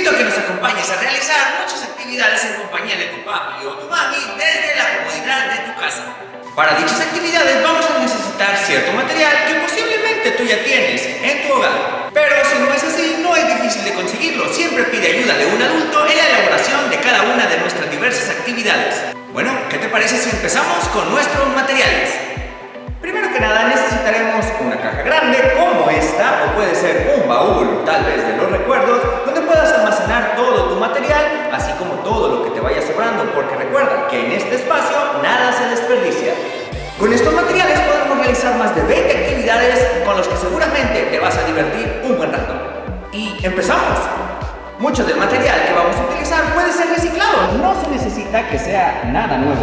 invito a que nos acompañes a realizar muchas actividades en compañía de tu papi o tu mami desde la comodidad de tu casa. Para dichas actividades vamos a necesitar cierto material que posiblemente tú ya tienes en tu hogar. Pero si no es así, no es difícil de conseguirlo. Siempre pide ayuda de un adulto en la elaboración de cada una de nuestras diversas actividades. Bueno, ¿qué te parece si empezamos con nuestros materiales? Primero que nada necesitaremos una caja grande como esta, o puede ser un baúl, tal vez de los recuerdos, donde puedas almacenar todo tu material, así como todo lo que te vaya sobrando, porque recuerda que en este espacio nada se desperdicia. Con estos materiales podremos realizar más de 20 actividades con los que seguramente te vas a divertir un buen rato. Y empezamos. Mucho del material que vamos a utilizar puede ser reciclado, no se necesita que sea nada nuevo.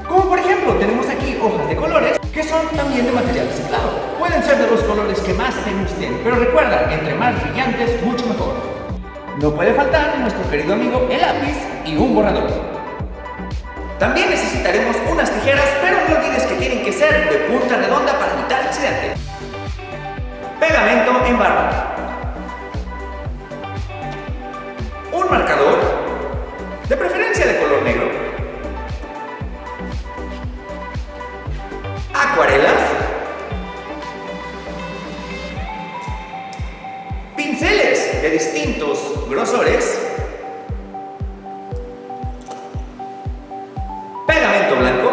Como por ejemplo, tenemos aquí hojas de colores que son también de material reciclado. Pueden ser de los colores que más te gusten, pero recuerda, entre más brillantes, mucho mejor. No puede faltar nuestro querido amigo el lápiz y un borrador. También necesitaremos unas tijeras, pero no olvides que tienen que ser de punta redonda para evitar accidentes. Pegamento en barra. Un marcador, de preferencia de color negro. Acuarelas, pinceles de distintos grosores, pegamento blanco,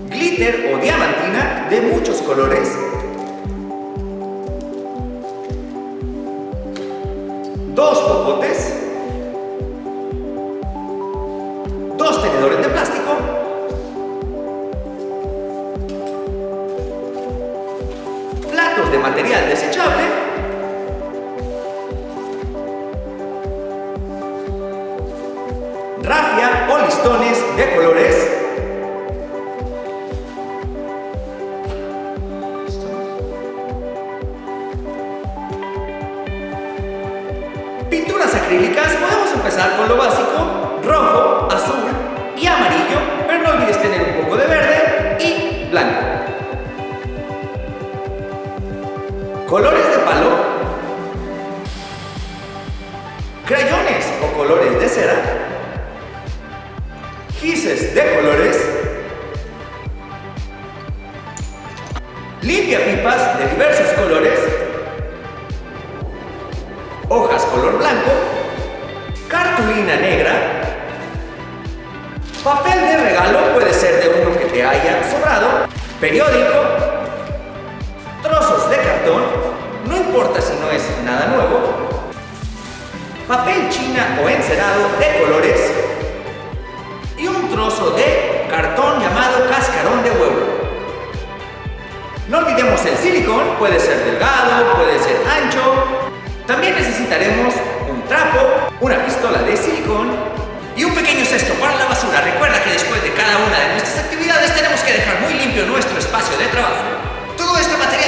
glitter o diamantina de muchos colores, dos popotes, dos tenedores de plástico, platos de material desechable, rafia o listones de colores, pinturas acrílicas. Podemos empezar con lo básico: rojo, azul y amarillo, pero no olvides tener un poco de verde y blanco. Colores de palo, crayones o colores de cera, gises de colores, limpiapipas de diversos colores, hojas color blanco, cartulina negra, papel de regalo, puede ser de uno que te haya sobrado, periódico, trozos de cartón, no importa si no es nada nuevo, papel china o encerado de colores y un trozo de cartón llamado cascarón de huevo. No olvidemos el silicón, puede ser delgado, puede ser ancho. También necesitaremos un trapo, una pistola de silicón y un pequeño cesto para la basura. Recuerda que después de cada una de nuestras actividades tenemos que dejar muy limpio nuestro espacio de trabajo. Todo este material